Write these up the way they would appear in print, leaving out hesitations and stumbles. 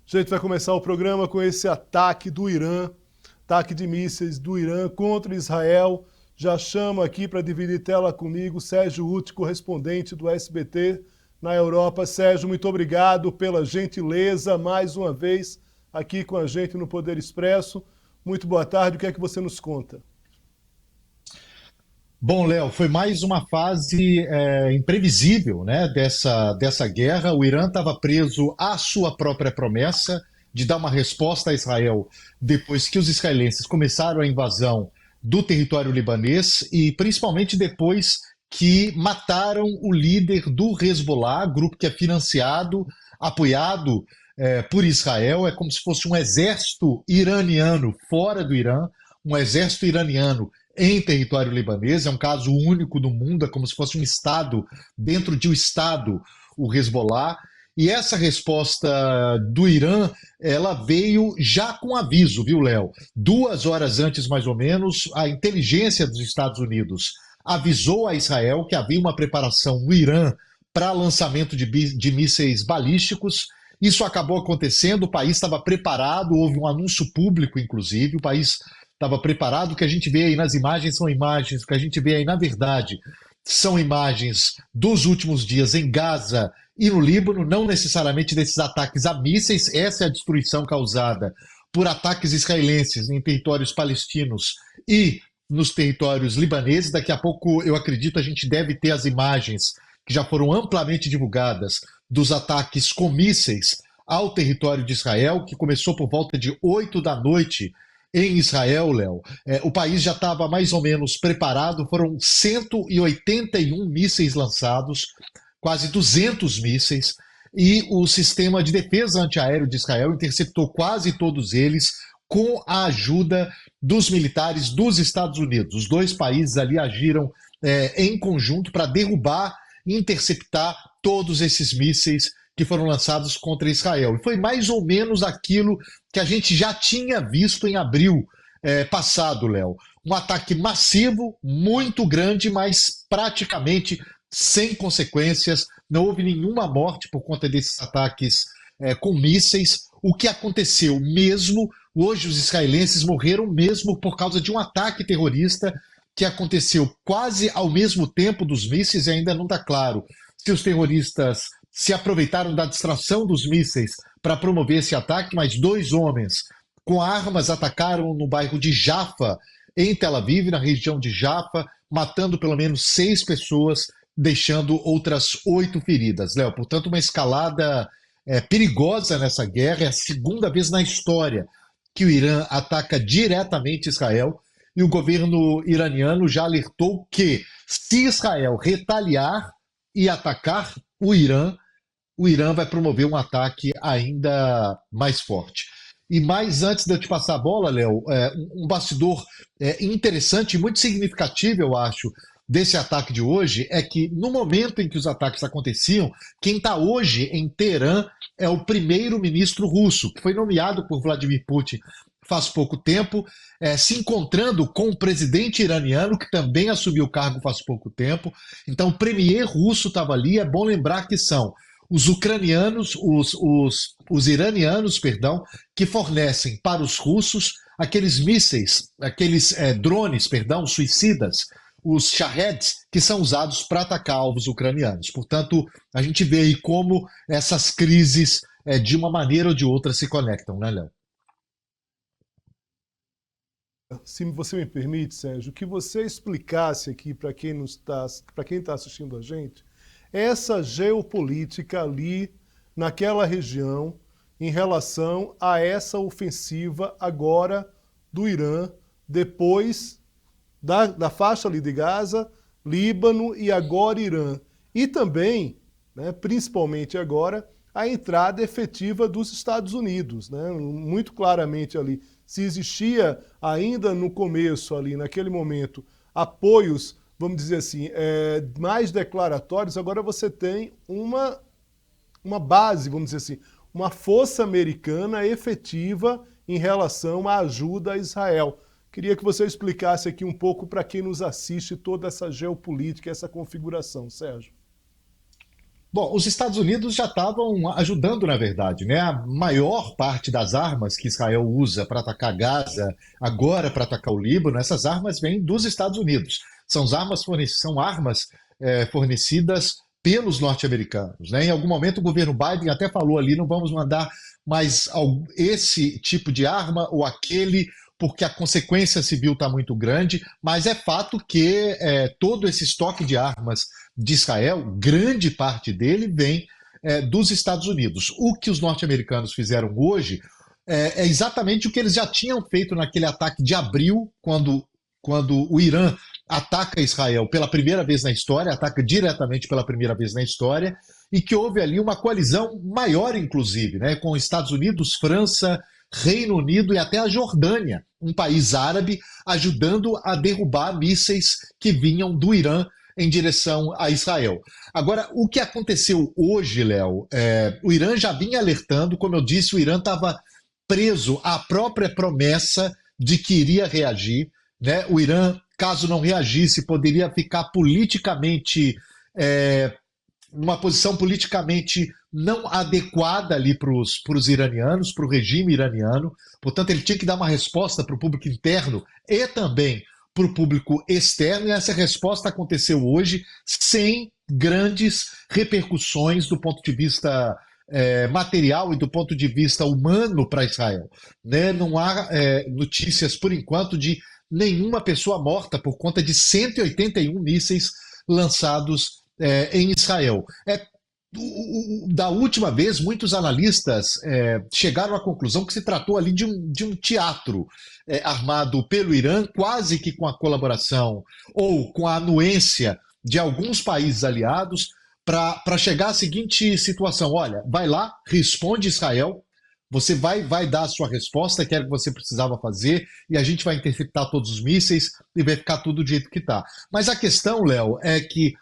A gente vai começar o programa com esse ataque do Irã, ataque de mísseis do Irã contra Israel. Já chamo aqui para dividir tela comigo Sérgio Uti, correspondente do SBT na Europa. Sérgio, muito obrigado pela gentileza mais uma vez aqui com a gente no Poder Expresso. Muito boa tarde, o que é que você nos conta? Bom, Léo, foi mais uma fase imprevisível, né, dessa guerra. O Irã estava preso à sua própria promessa de dar uma resposta a Israel depois que os israelenses começaram a invasão do território libanês e principalmente depois que mataram o líder do Hezbollah, grupo que é financiado, apoiado por Israel. É como se fosse um exército iraniano fora do Irã, um exército iraniano em território libanês. É um caso único no mundo, é como se fosse um Estado dentro de um Estado, o Hezbollah. E essa resposta do Irã, ela veio já com aviso, viu, Léo? 2 horas antes, mais ou menos, a inteligência dos Estados Unidos avisou a Israel que havia uma preparação no Irã para lançamento de mísseis balísticos. Isso acabou acontecendo, o país estava preparado, houve um anúncio público, inclusive, o país estava preparado. O que a gente vê aí nas imagens são imagens, o que a gente vê aí, na verdade, são imagens dos últimos dias em Gaza e no Líbano, não necessariamente desses ataques a mísseis. Essa é a destruição causada por ataques israelenses em territórios palestinos e nos territórios libaneses. Daqui a pouco, eu acredito, a gente deve ter as imagens que já foram amplamente divulgadas dos ataques com mísseis ao território de Israel, que começou por volta de 8 da noite em Israel, Léo. O país já estava mais ou menos preparado, foram 181 mísseis lançados, quase 200 mísseis, e o sistema de defesa antiaéreo de Israel interceptou quase todos eles com a ajuda dos militares dos Estados Unidos. Os dois países ali agiram em conjunto para derrubar e interceptar todos esses mísseis que foram lançados contra Israel. E foi mais ou menos aquilo que a gente já tinha visto em abril passado, Léo. Um ataque massivo, muito grande, mas praticamente sem consequências. Não houve nenhuma morte por conta desses ataques com mísseis. O que aconteceu mesmo, hoje os israelenses morreram mesmo por causa de um ataque terrorista que aconteceu quase ao mesmo tempo dos mísseis, e ainda não está claro se os terroristas se aproveitaram da distração dos mísseis para promover esse ataque, mas 2 homens com armas atacaram no bairro de Jaffa, em Tel Aviv, na região de Jaffa, matando pelo menos 6 pessoas, deixando outras 8 feridas. Léo, portanto, uma escalada perigosa nessa guerra. É a segunda vez na história que o Irã ataca diretamente Israel, e o governo iraniano já alertou que, se Israel retaliar e atacar o Irã vai promover um ataque ainda mais forte. E mais antes de eu te passar a bola, Léo, um bastidor interessante e muito significativo, eu acho, desse ataque de hoje, é que no momento em que os ataques aconteciam, quem está hoje em Teherã é o primeiro-ministro russo, que foi nomeado por Vladimir Putin faz pouco tempo, se encontrando com o presidente iraniano, que também assumiu o cargo faz pouco tempo. Então, o premier russo estava ali. É bom lembrar que são os ucranianos, os iranianos, perdão, que fornecem para os russos aqueles mísseis, aqueles drones, perdão, suicidas, os Shaheds, que são usados para atacar alvos ucranianos. Portanto, a gente vê aí como essas crises, de uma maneira ou de outra, se conectam, né, Léo? Se você me permite, Sérgio, que você explicasse aqui para quem está assistindo a gente, essa geopolítica ali naquela região em relação a essa ofensiva agora do Irã, depois da faixa ali de Gaza, Líbano e agora Irã. E também, né, principalmente agora, a entrada efetiva dos Estados Unidos, né, muito claramente ali. Se existia ainda no começo ali, naquele momento, apoios, vamos dizer assim, mais declaratórios, agora você tem uma base, vamos dizer assim, uma força americana efetiva em relação à ajuda a Israel. Queria que você explicasse aqui um pouco para quem nos assiste toda essa geopolítica, essa configuração, Sérgio. Bom, os Estados Unidos já estavam ajudando, na verdade, né? A maior parte das armas que Israel usa para atacar Gaza, agora para atacar o Líbano, essas armas vêm dos Estados Unidos. São armas fornecidas pelos norte-americanos, né? Em algum momento o governo Biden até falou ali, não vamos mandar mais esse tipo de arma ou aquele, porque a consequência civil está muito grande, mas é fato que todo esse estoque de armas de Israel, grande parte dele vem dos Estados Unidos. O que os norte-americanos fizeram hoje é exatamente o que eles já tinham feito naquele ataque de abril, quando o Irã ataca Israel pela primeira vez na história, ataca diretamente pela primeira vez na história, e que houve ali uma coalizão maior, inclusive, né, com Estados Unidos, França, Reino Unido e até a Jordânia, um país árabe, ajudando a derrubar mísseis que vinham do Irã em direção a Israel. Agora, o que aconteceu hoje, Léo, o Irã já vinha alertando, como eu disse, o Irã estava preso à própria promessa de que iria reagir, né? O Irã, caso não reagisse, poderia ficar politicamente uma posição politicamente não adequada ali para os iranianos, para o regime iraniano. Portanto, ele tinha que dar uma resposta para o público interno e também para o público externo, e essa resposta aconteceu hoje sem grandes repercussões do ponto de vista material e do ponto de vista humano para Israel. Né? Não há notícias, por enquanto, de nenhuma pessoa morta por conta de 181 mísseis lançados em Israel. Da última vez, muitos analistas chegaram à conclusão que se tratou ali de um teatro armado pelo Irã, quase que com a colaboração ou com a anuência de alguns países aliados, para chegar à seguinte situação: olha, vai lá, responde Israel, você vai dar a sua resposta, que era o que você precisava fazer, e a gente vai interceptar todos os mísseis e vai ficar tudo do jeito que está. Mas a questão, Léo, é que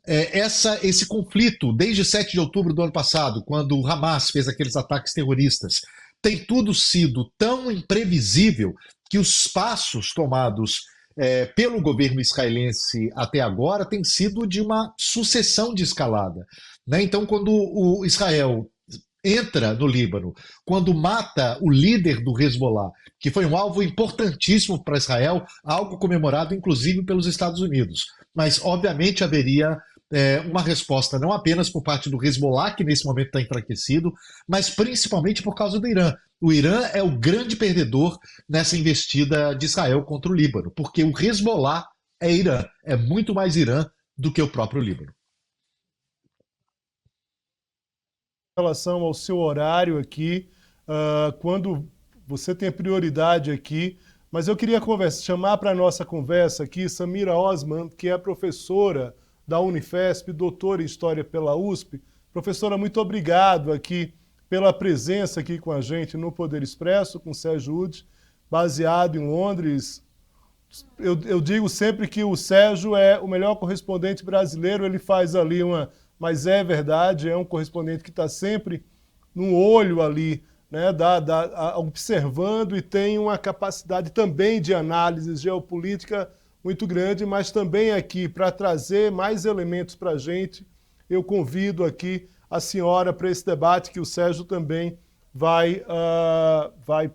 esse conflito, desde 7 de outubro do ano passado, quando o Hamas fez aqueles ataques terroristas, tem tudo sido tão imprevisível que os passos tomados pelo governo israelense até agora têm sido de uma sucessão de escalada. Né? Então, quando o Israel entra no Líbano, quando mata o líder do Hezbollah, que foi um alvo importantíssimo para Israel, algo comemorado inclusive pelos Estados Unidos. Mas, obviamente, haveria uma resposta não apenas por parte do Hezbollah, que nesse momento está enfraquecido, mas principalmente por causa do Irã. O Irã é o grande perdedor nessa investida de Israel contra o Líbano, porque o Hezbollah é Irã, é muito mais Irã do que o próprio Líbano. Em relação ao seu horário aqui, quando você tem prioridade aqui, mas eu queria chamar para a nossa conversa aqui Samira Osman, que é professora da Unifesp, doutora em História pela USP. Professora, muito obrigado aqui pela presença aqui com a gente no Poder Expresso, com o Sérgio Ude, baseado em Londres. Eu digo sempre que o Sérgio é o melhor correspondente brasileiro, ele faz ali mas é verdade, é um correspondente que está sempre no olho ali, né, observando, e tem uma capacidade também de análise geopolítica muito grande, mas também aqui, para trazer mais elementos para a gente, eu convido aqui a senhora para esse debate, que o Sérgio também vai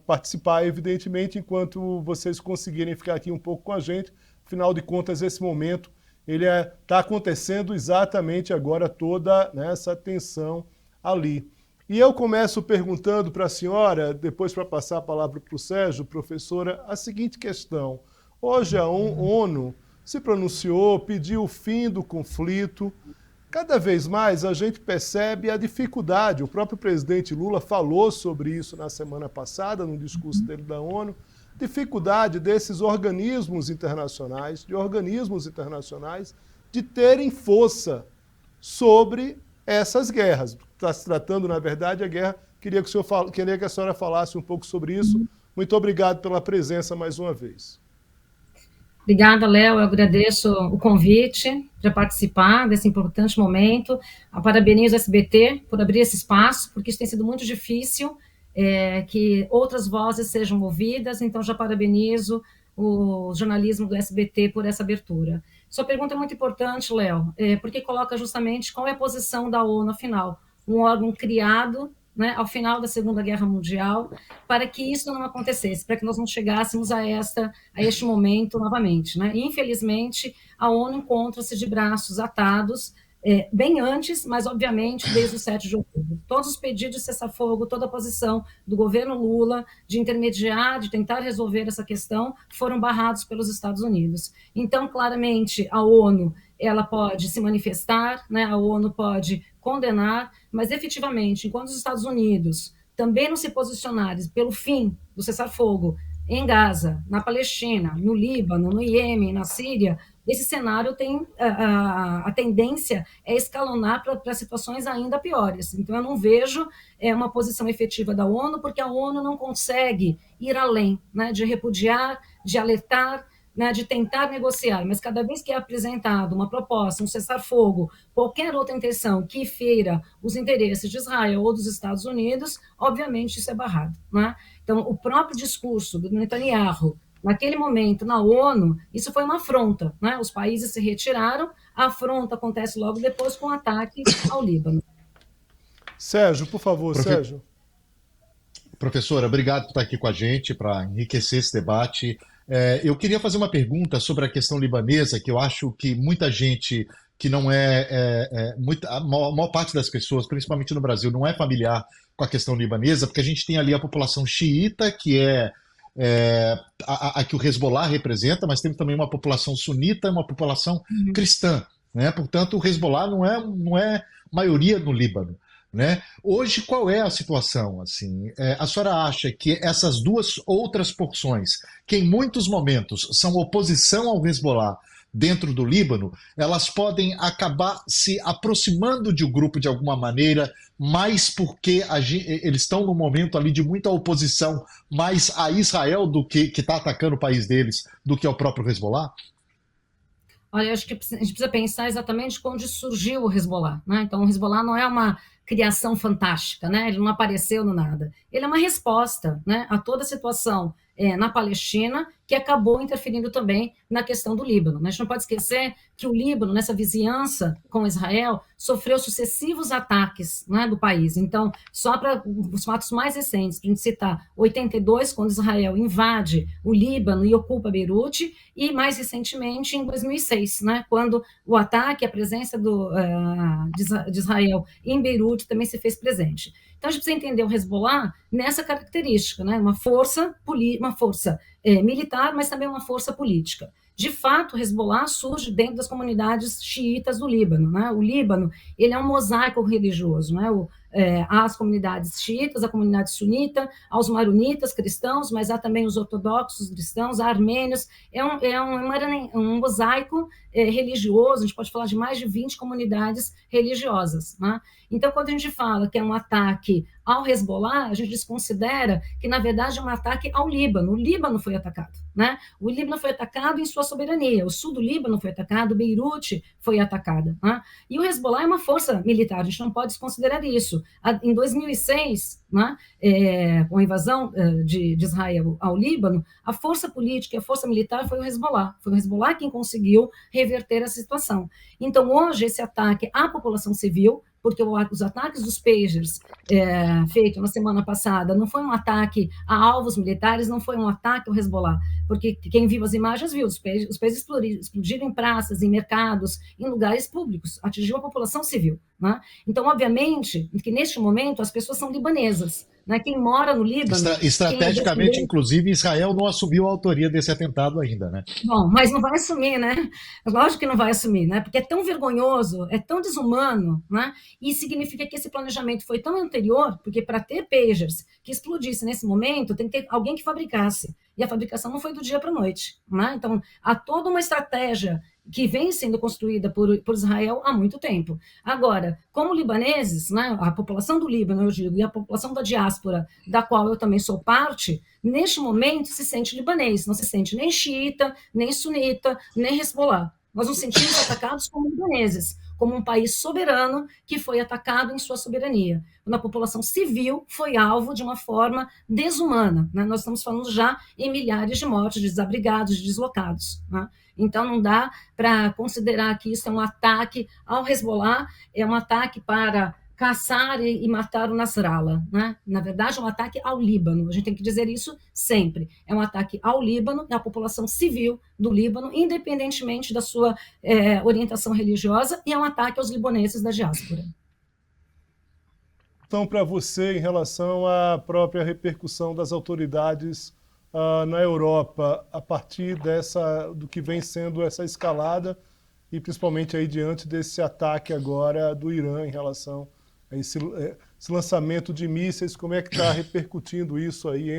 participar, evidentemente, enquanto vocês conseguirem ficar aqui um pouco com a gente. Afinal de contas, esse momento ele está acontecendo exatamente agora, toda essa tensão ali. E eu começo perguntando para a senhora, depois para passar a palavra para o Sérgio, professora, a seguinte questão. Hoje a ONU se pronunciou, pediu o fim do conflito. Cada vez mais a gente percebe a dificuldade. O próprio presidente Lula falou sobre isso na semana passada, no discurso dele da ONU. Dificuldade desses organismos internacionais, de terem força sobre essas guerras. Está se tratando, na verdade, a guerra. Queria que a senhora falasse um pouco sobre isso. Muito obrigado pela presença mais uma vez. Obrigada, Léo. Eu agradeço o convite para participar desse importante momento. Eu parabenizo o SBT por abrir esse espaço, porque isso tem sido muito difícil, que outras vozes sejam ouvidas. Então, já parabenizo o jornalismo do SBT por essa abertura. Sua pergunta é muito importante, Léo, porque coloca justamente qual é a posição da ONU, afinal, um órgão criado, né, ao final da Segunda Guerra Mundial, para que isso não acontecesse, para que nós não chegássemos a este momento novamente, né? E, infelizmente, a ONU encontra-se de braços atados, bem antes, mas obviamente desde o 7 de outubro. Todos os pedidos de cessar-fogo, toda a posição do governo Lula de intermediar, de tentar resolver essa questão, foram barrados pelos Estados Unidos. Então, claramente, a ONU ela pode se manifestar, né? A ONU pode condenar, mas efetivamente, enquanto os Estados Unidos também não se posicionarem pelo fim do cessar-fogo em Gaza, na Palestina, no Líbano, no Iêmen, na Síria, esse cenário tem a tendência é escalonar para situações ainda piores. Então, eu não vejo uma posição efetiva da ONU, porque a ONU não consegue ir além, né, de repudiar, de alertar, né, de tentar negociar, mas cada vez que é apresentado uma proposta, um cessar-fogo, qualquer outra intenção que feira os interesses de Israel ou dos Estados Unidos, obviamente isso é barrado, né? Então, o próprio discurso do Netanyahu, naquele momento, na ONU, isso foi uma afronta, né? Os países se retiraram, a afronta acontece logo depois com o ataque ao Líbano. Sérgio, por favor, Sérgio. Professora, obrigado por estar aqui com a gente para enriquecer esse debate. Eu queria fazer uma pergunta sobre a questão libanesa, que eu acho que muita gente que não a maior parte das pessoas, principalmente no Brasil, não é familiar com a questão libanesa, porque a gente tem ali a população xiita, que é a que o Hezbollah representa, mas temos também uma população sunita e uma população cristã, né? Portanto, o Hezbollah não é maioria no Líbano, né? Hoje, qual é a situação? Assim, a senhora acha que essas duas outras porções, que em muitos momentos são oposição ao Hezbollah dentro do Líbano, elas podem acabar se aproximando de um grupo de alguma maneira, mais porque eles estão num momento ali de muita oposição mais a Israel do que está atacando o país deles, do que ao próprio Hezbollah? Olha, eu acho que a gente precisa pensar exatamente onde surgiu o Hezbollah, né? Então, o Hezbollah não é uma criação fantástica, né? Ele não apareceu no nada. Ele é uma resposta, né, a toda a situação na Palestina, que acabou interferindo também na questão do Líbano. A gente não pode esquecer que o Líbano, nessa vizinhança com Israel, sofreu sucessivos ataques, né, do país. Então, só para os fatos mais recentes, para a gente citar, 82, quando Israel invade o Líbano e ocupa Beirute, e mais recentemente, em 2006, né, quando o ataque, a presença de Israel em Beirute também se fez presente. Então, a gente precisa entender o Hezbollah nessa característica, né? Uma força militar, mas também uma força política. De fato, o Hezbollah surge dentro das comunidades xiitas do Líbano, né? O Líbano, ele é um mosaico religioso, né? Há as comunidades xiitas, a comunidade sunita, há os maronitas cristãos, mas há também os ortodoxos cristãos, há armênios, um mosaico religioso, a gente pode falar de mais de 20 comunidades religiosas, né? Então, quando a gente fala que é um ataque ao Hezbollah, a gente desconsidera que, na verdade, é um ataque ao Líbano. O Líbano foi atacado, né? O Líbano foi atacado em sua soberania, o sul do Líbano foi atacado, Beirute foi atacada, né? E o Hezbollah é uma força militar, a gente não pode desconsiderar isso. Em 2006, né, com a invasão de Israel ao Líbano, a força política e a força militar foi o Hezbollah quem conseguiu reverter a situação. Então, hoje, esse ataque à população civil, porque os ataques dos pagers feito na semana passada não foi um ataque a alvos militares, não foi um ataque ao Hezbollah, porque quem viu as imagens viu, os pagers explodiram em praças, em mercados, em lugares públicos, atingiu a população civil, né? Então, obviamente, que neste momento as pessoas são libanesas, né? Quem mora no Líbano... Estrategicamente, inclusive, Israel não assumiu a autoria desse atentado ainda, né? Bom, mas não vai assumir, né? Lógico que não vai assumir, né? Porque é tão vergonhoso, é tão desumano, né? E significa que esse planejamento foi tão anterior, porque para ter pagers que explodissem nesse momento, tem que ter alguém que fabricasse. E a fabricação não foi do dia para a noite, né? Então, há toda uma estratégia que vem sendo construída por Israel há muito tempo. Agora, como libaneses, né, a população do Líbano, eu digo, e a população da diáspora, da qual eu também sou parte, neste momento se sente libanês, não se sente nem xiita, nem sunita, nem Hezbollah. Nós nos sentimos atacados como libaneses. como um país soberano que foi atacado em sua soberania, quando a população civil foi alvo de uma forma desumana, né? Nós estamos falando já em milhares de mortes, de desabrigados, de deslocados, né? Então não dá para considerar que isso é um ataque ao Hezbollah, é um ataque para caçar e matar o Nasrallah, né? Na verdade, é um ataque ao Líbano. A gente tem que dizer isso sempre. É um ataque ao Líbano e à população civil do Líbano, independentemente da sua orientação religiosa, e é um ataque aos libaneses da diáspora. Então, para você, em relação à própria repercussão das autoridades na Europa, a partir do que vem sendo essa escalada, e principalmente aí diante desse ataque agora do Irã em relação a esse lançamento de mísseis, como é que está repercutindo isso aí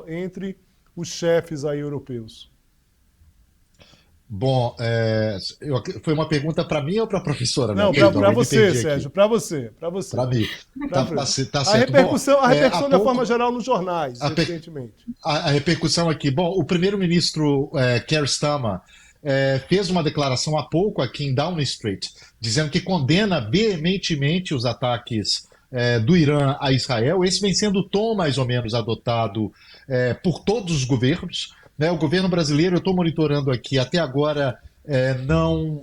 entre os chefes aí europeus? Bom, foi uma pergunta para mim ou para a professora? Não, para você, Sérgio, para você. Para mim. Tá certo. A repercussão de forma geral nos jornais, evidentemente. A repercussão aqui. Bom, o primeiro-ministro Keir Starmer fez uma declaração há pouco aqui em Downing Street, dizendo que condena veementemente os ataques do Irã a Israel. Esse vem sendo o tom mais ou menos adotado por todos os governos. O governo brasileiro, eu estou monitorando aqui, até agora não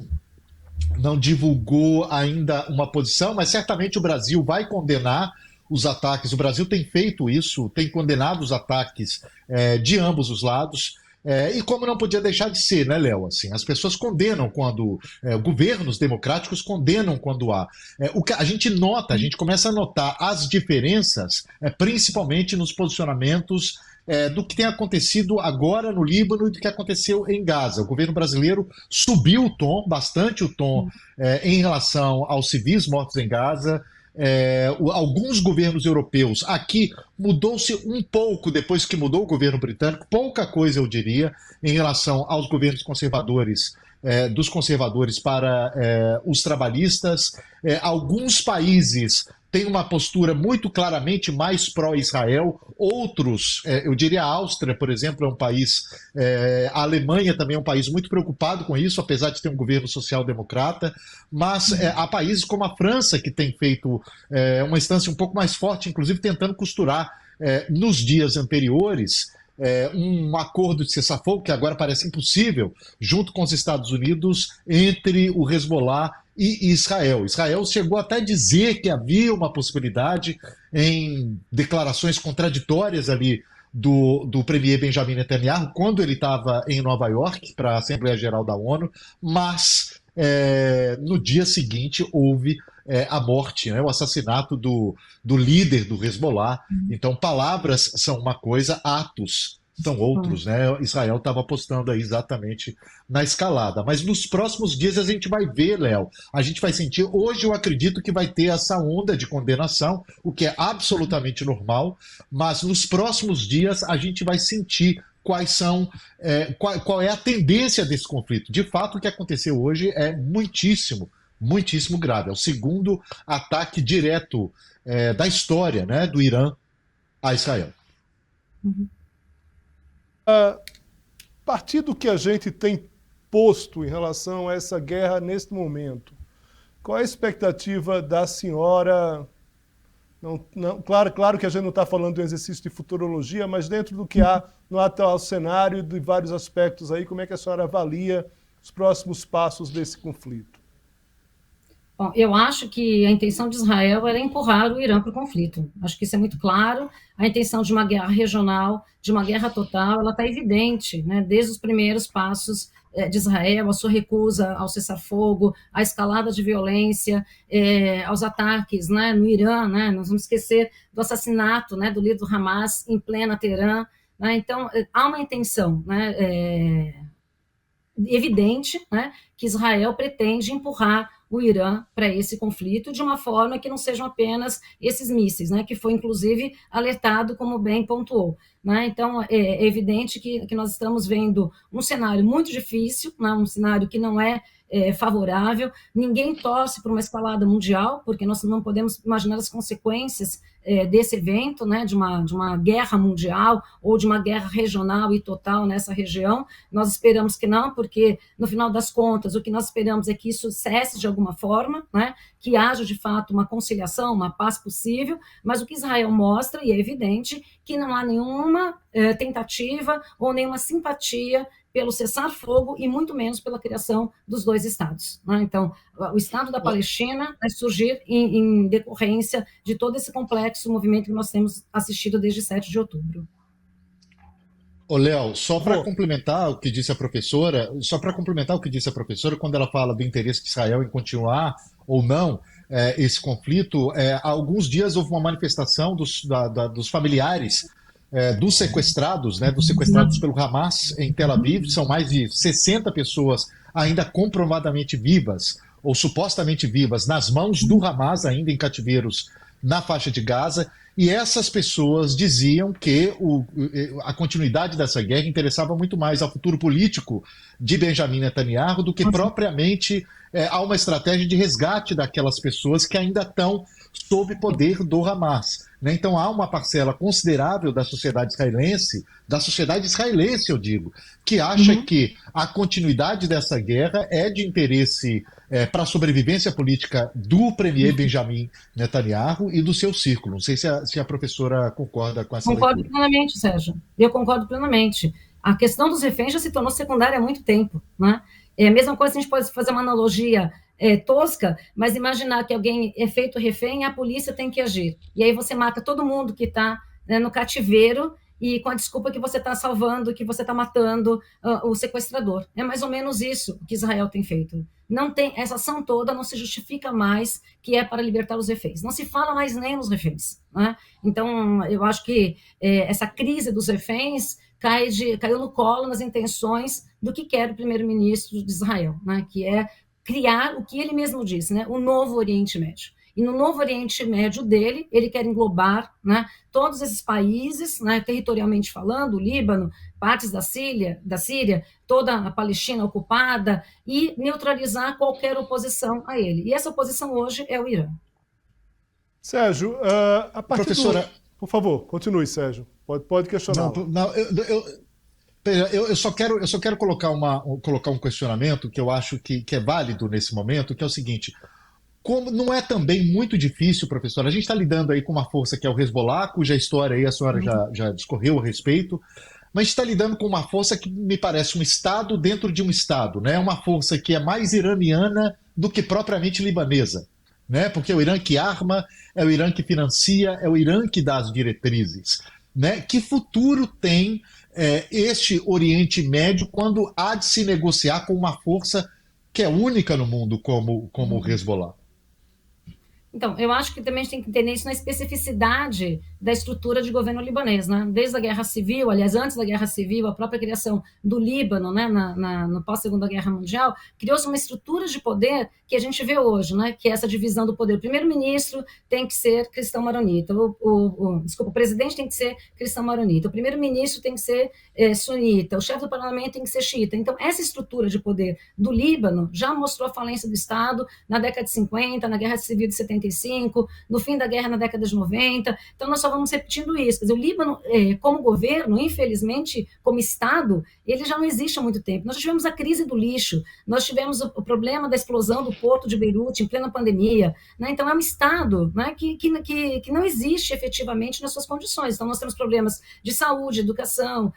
divulgou ainda uma posição, mas certamente o Brasil vai condenar os ataques. O Brasil tem feito isso, tem condenado os ataques de ambos os lados. E como não podia deixar de ser, né, Léo? Assim, as pessoas condenam quando... governos democráticos condenam quando há. O que a gente nota, a gente começa a notar as diferenças, principalmente nos posicionamentos do que tem acontecido agora no Líbano e do que aconteceu em Gaza. O governo brasileiro subiu o tom, bastante o tom, em relação aos civis mortos em Gaza. Alguns governos europeus, aqui mudou-se um pouco depois que mudou o governo britânico, pouca coisa eu diria, em relação aos governos conservadores, dos conservadores para os trabalhistas. Alguns países têm uma postura muito claramente mais pró-Israel, outros, eu diria a Áustria, por exemplo, é um país, a Alemanha também é um país muito preocupado com isso, apesar de ter um governo social-democrata, mas há países como a França que tem feito uma instância um pouco mais forte, inclusive tentando costurar nos dias anteriores um acordo de cessar-fogo, que agora parece impossível, junto com os Estados Unidos, entre o Hezbollah e Israel. Israel chegou até a dizer que havia uma possibilidade, em declarações contraditórias ali do premier Benjamin Netanyahu, quando ele estava em Nova York para a Assembleia Geral da ONU, mas no dia seguinte houve a morte, o assassinato do líder do Hezbollah. Então, palavras são uma coisa, atos são outros, né? Israel estava apostando aí exatamente na escalada. Mas nos próximos dias a gente vai ver, Léo, a gente vai sentir, hoje eu acredito que vai ter essa onda de condenação, o que é absolutamente normal, mas nos próximos dias a gente vai sentir qual é a tendência desse conflito. De fato, o que aconteceu hoje é muitíssimo grave. É o segundo ataque direto da história, né, do Irã a Israel. A partir do que a gente tem posto em relação a essa guerra neste momento, qual é a expectativa da senhora? Claro que a gente não está falando de um exercício de futurologia, mas dentro do que há no atual cenário, de vários aspectos aí, como é que a senhora avalia os próximos passos desse conflito? Bom, eu acho que a intenção de Israel era empurrar o Irã para o conflito. Acho que isso é muito claro. A intenção de uma guerra regional, de uma guerra total, ela está evidente, né? Desde os primeiros passos de Israel, a sua recusa ao cessar-fogo, a escalada de violência, aos ataques, né, no Irã, né? Nós vamos esquecer do assassinato, né, do líder do Hamas em plena Teherã, né? Então, há uma intenção, né, evidente, né, que Israel pretende empurrar o Irã para esse conflito de uma forma que não sejam apenas esses mísseis, né, que foi inclusive alertado, como bem pontuou, né? Então é evidente que nós estamos vendo um cenário muito difícil, né, um cenário que não é favorável. Ninguém torce por uma escalada mundial, porque nós não podemos imaginar as consequências desse evento, né, de uma guerra mundial ou de uma guerra regional e total nessa região. Nós esperamos que não, porque, no final das contas, o que nós esperamos é que isso cesse de alguma forma, né, que haja, de fato, uma conciliação, uma paz possível, mas o que Israel mostra, e é evidente, que não há nenhuma tentativa ou nenhuma simpatia pelo cessar-fogo e muito menos pela criação dos dois estados, né? Então, o Estado da Palestina vai surgir em decorrência de todo esse complexo movimento que nós temos assistido desde 7 de outubro. Ô, Léo, só para complementar o que disse a professora, quando ela fala do interesse de Israel em continuar ou não esse conflito, há alguns dias houve uma manifestação dos familiares dos sequestrados, né, dos sequestrados pelo Hamas em Tel Aviv. São mais de 60 pessoas ainda comprovadamente vivas, ou supostamente vivas, nas mãos do Hamas, ainda em cativeiros na faixa de Gaza, e essas pessoas diziam que a continuidade dessa guerra interessava muito mais ao futuro político de Benjamin Netanyahu do que propriamente a uma estratégia de resgate daquelas pessoas que ainda estão sob poder do Hamas, né? Então há uma parcela considerável da sociedade israelense, eu digo, que acha que a continuidade dessa guerra é de interesse para a sobrevivência política do premier Benjamin Netanyahu e do seu círculo. Não sei se a professora concorda com essa leitura. Concordo plenamente, Sérgio. Eu concordo plenamente. A questão dos reféns já se tornou secundária há muito tempo, né? É a mesma coisa, a gente pode fazer uma analogia tosca, mas imaginar que alguém é feito refém e a polícia tem que agir. E aí você mata todo mundo que está, né, no cativeiro e com a desculpa que você está salvando, que você está matando o sequestrador. É mais ou menos isso que Israel tem feito. Não tem, essa ação toda não se justifica mais que é para libertar os reféns. Não se fala mais nem nos reféns, né? Então, eu acho que essa crise dos reféns caiu no colo nas intenções do que quer o primeiro-ministro de Israel, né? Que é criar o que ele mesmo disse, né? O novo Oriente Médio. E no novo Oriente Médio dele, ele quer englobar, né, todos esses países, né, territorialmente falando, o Líbano, partes da Síria, toda a Palestina ocupada, e neutralizar qualquer oposição a ele. E essa oposição hoje é o Irã. Sérgio, a partir professora... Por favor, continue, Sérgio. Pode questionar. Eu só quero colocar um questionamento que eu acho que é válido nesse momento, que é o seguinte: como não é também muito difícil, professor, a gente está lidando aí com uma força que é o Hezbollah, cuja história aí a senhora já discorreu a respeito, mas está lidando com uma força que me parece um Estado dentro de um Estado, né? Uma força que é mais iraniana do que propriamente libanesa, né? Porque é o Irã que arma, é o Irã que financia, é o Irã que dá as diretrizes, né? Que futuro tem este Oriente Médio quando há de se negociar com uma força que é única no mundo como o Hezbollah? Então, eu acho que também a gente tem que entender isso na especificidade da estrutura de governo libanês, né? Desde a Guerra Civil, aliás, antes da Guerra Civil, a própria criação do Líbano, né, no pós-Segunda Guerra Mundial, criou-se uma estrutura de poder que a gente vê hoje, né? Que é essa divisão do poder. O primeiro-ministro tem que ser cristão maronita, o presidente tem que ser cristão maronita, o primeiro-ministro tem que ser sunita, o chefe do parlamento tem que ser xiita. Então, essa estrutura de poder do Líbano já mostrou a falência do Estado na década de 50, na Guerra Civil de 75, no fim da guerra na década de 90, então nós só vamos repetindo isso. Quer dizer, o Líbano, como governo, infelizmente, como Estado, ele já não existe há muito tempo. Nós tivemos a crise do lixo, nós tivemos o problema da explosão do porto de Beirute em plena pandemia, né? Então é um Estado, né, que não existe efetivamente nas suas condições. Então nós temos problemas de saúde, educação,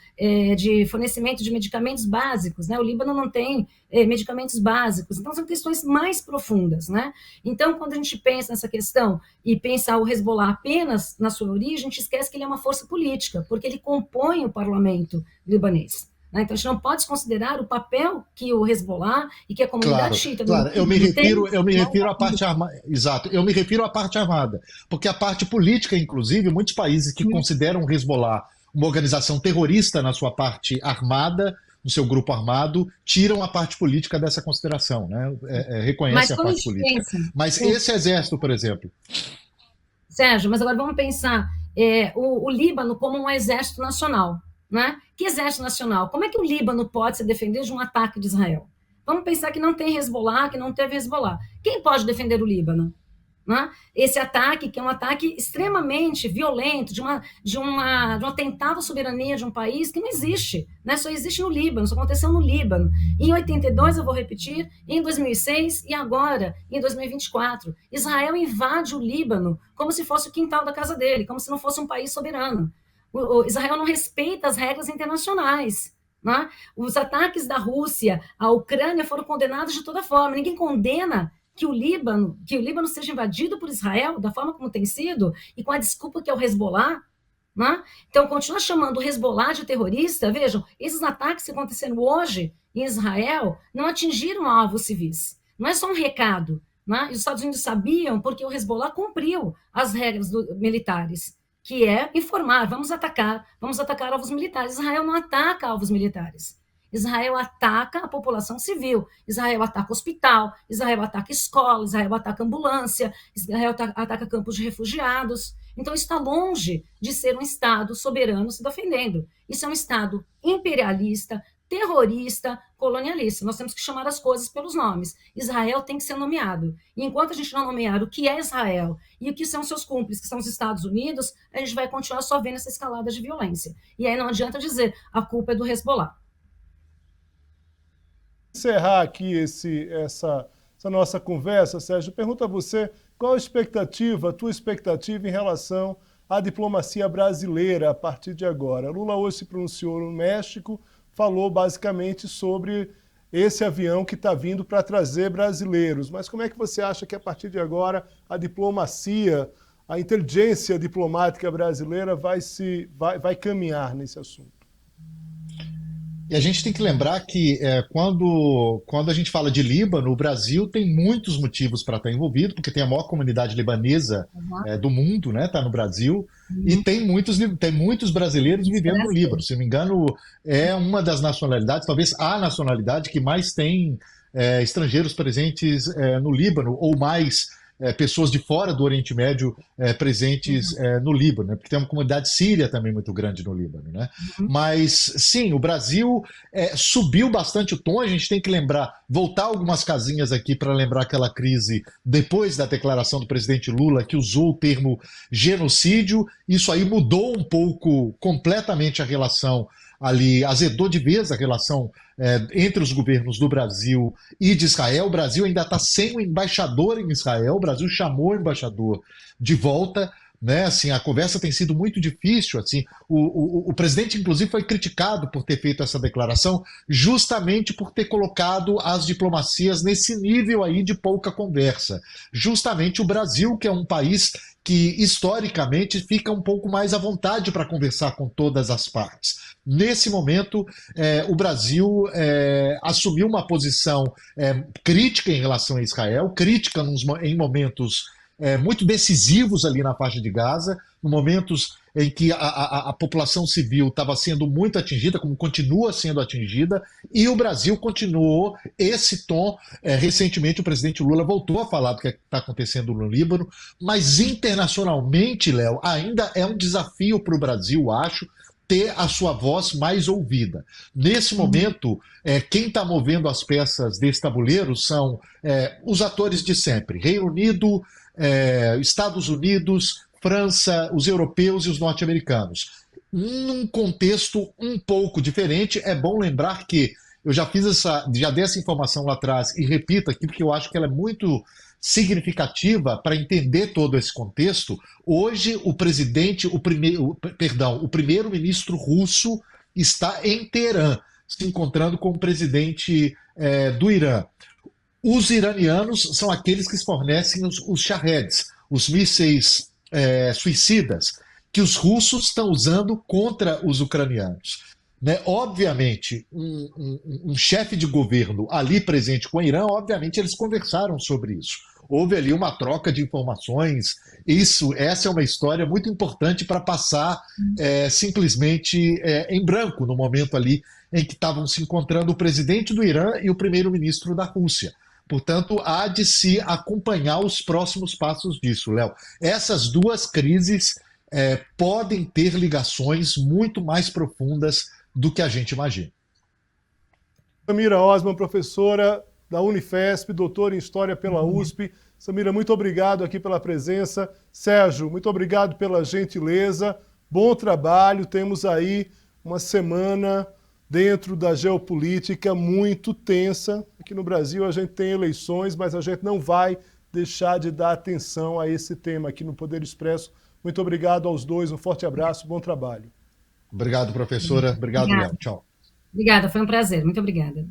de fornecimento de medicamentos básicos, né? O Líbano não tem medicamentos básicos, então são questões mais profundas, né? Então, quando a gente pensa nessa questão e pensa o Hezbollah apenas na sua origem, a gente esquece que ele é uma força política, porque ele compõe o parlamento libanês, né? Então, a gente não pode considerar o papel que o Hezbollah e que a comunidade xiita... Claro, eu me refiro à parte armada. Exato, eu me refiro à parte armada, porque a parte política, inclusive, muitos países que consideram o Hezbollah uma organização terrorista na sua parte armada, no seu grupo armado, tiram a parte política dessa consideração, né? Reconhecem a parte política. Mas esse exército, por exemplo... Sérgio, mas agora vamos pensar o Líbano como um exército nacional, né? Que exército nacional? Como é que o Líbano pode se defender de um ataque de Israel? Vamos pensar que não tem Hezbollah, que não teve Hezbollah. Quem pode defender o Líbano? né? Esse ataque, que é um ataque extremamente violento, de um atentado à soberania de um país que não existe, né? Só existe no Líbano, só aconteceu no Líbano. Em 82, eu vou repetir, em 2006 e agora, em 2024. Israel invade o Líbano como se fosse o quintal da casa dele, como se não fosse um país soberano. O Israel não respeita as regras internacionais. Né? Os ataques da Rússia à Ucrânia foram condenados de toda forma. Ninguém condena que o Líbano seja invadido por Israel da forma como tem sido e com a desculpa que é o Hezbollah. Né? Então, continua chamando o Hezbollah de terrorista. Vejam, esses ataques que aconteceram hoje em Israel não atingiram alvos civis. Não é só um recado. Né? Os Estados Unidos sabiam porque o Hezbollah cumpriu as regras militares, que é informar, vamos atacar alvos militares. Israel não ataca alvos militares. Israel ataca a população civil, Israel ataca hospital, Israel ataca escola, Israel ataca ambulância, Israel ataca campos de refugiados. Então, está longe de ser um Estado soberano se defendendo. Isso é um Estado imperialista, terrorista, colonialista. Nós temos que chamar as coisas pelos nomes. Israel tem que ser nomeado. E enquanto a gente não nomear o que é Israel e o que são seus cúmplices, que são os Estados Unidos, a gente vai continuar só vendo essa escalada de violência. E aí não adianta dizer a culpa é do Hezbollah. Encerrar aqui essa nossa conversa, Sérgio, pergunto a você qual a tua expectativa em relação à diplomacia brasileira a partir de agora. Lula hoje se pronunciou no México, falou basicamente sobre esse avião que está vindo para trazer brasileiros. Mas como é que você acha que a partir de agora a diplomacia, a inteligência diplomática brasileira vai caminhar nesse assunto? E a gente tem que lembrar que quando a gente fala de Líbano, o Brasil tem muitos motivos para estar envolvido, porque tem a maior comunidade libanesa do mundo, né? Está no Brasil, e tem muitos brasileiros vivendo no Líbano. Se não me engano, é uma das nacionalidades, talvez a nacionalidade que mais tem estrangeiros presentes no Líbano, ou mais pessoas de fora do Oriente Médio presentes no Líbano, né? Porque tem uma comunidade síria também muito grande no Líbano, né? Mas, sim, o Brasil subiu bastante o tom. A gente tem que voltar algumas casinhas aqui para lembrar aquela crise depois da declaração do presidente Lula, que usou o termo genocídio. Isso aí mudou um pouco, completamente a relação ali, azedou de vez a relação entre os governos do Brasil e de Israel. O Brasil ainda está sem um embaixador em Israel, o Brasil chamou o embaixador de volta, né? Assim, a conversa tem sido muito difícil. Assim, o presidente, inclusive, foi criticado por ter feito essa declaração, justamente por ter colocado as diplomacias nesse nível aí de pouca conversa. Justamente o Brasil, que é um país que historicamente fica um pouco mais à vontade para conversar com todas as partes. Nesse momento, o Brasil assumiu uma posição crítica em relação a Israel, crítica em momentos muito decisivos ali na faixa de Gaza, em momentos em que a população civil estava sendo muito atingida, como continua sendo atingida, e o Brasil continuou esse tom. Recentemente o presidente Lula voltou a falar do que está acontecendo no Líbano, mas internacionalmente, Léo, ainda é um desafio para o Brasil, acho, ter a sua voz mais ouvida. Nesse momento, quem está movendo as peças desse tabuleiro são os atores de sempre: Reino Unido, Estados Unidos, França, os europeus e os norte-americanos. Num contexto um pouco diferente, é bom lembrar que eu já dei essa informação lá atrás e repito aqui porque eu acho que ela é muito significativa para entender todo esse contexto. Hoje o primeiro-ministro russo está em Teherã, se encontrando com o presidente do Irã. Os iranianos são aqueles que fornecem os Shaheds, os mísseis suicidas, que os russos estão usando contra os ucranianos. Né? Obviamente, um chefe de governo ali presente com o Irã, obviamente eles conversaram sobre isso. Houve ali uma troca de informações. Essa é uma história muito importante para passar simplesmente em branco, no momento ali em que estavam se encontrando o presidente do Irã e o primeiro-ministro da Rússia. Portanto, há de se acompanhar os próximos passos disso, Léo. Essas duas crises podem ter ligações muito mais profundas do que a gente imagina. Samira Osman, professora da Unifesp, doutora em História pela USP, Samira, muito obrigado aqui pela presença. Sérgio, muito obrigado pela gentileza. Bom trabalho. Temos aí uma semana dentro da geopolítica muito tensa. Aqui no Brasil a gente tem eleições, mas a gente não vai deixar de dar atenção a esse tema aqui no Poder Expresso. Muito obrigado aos dois, um forte abraço, bom trabalho. Obrigado, professora. Obrigado, Léo. Tchau. Obrigada, foi um prazer. Muito obrigada.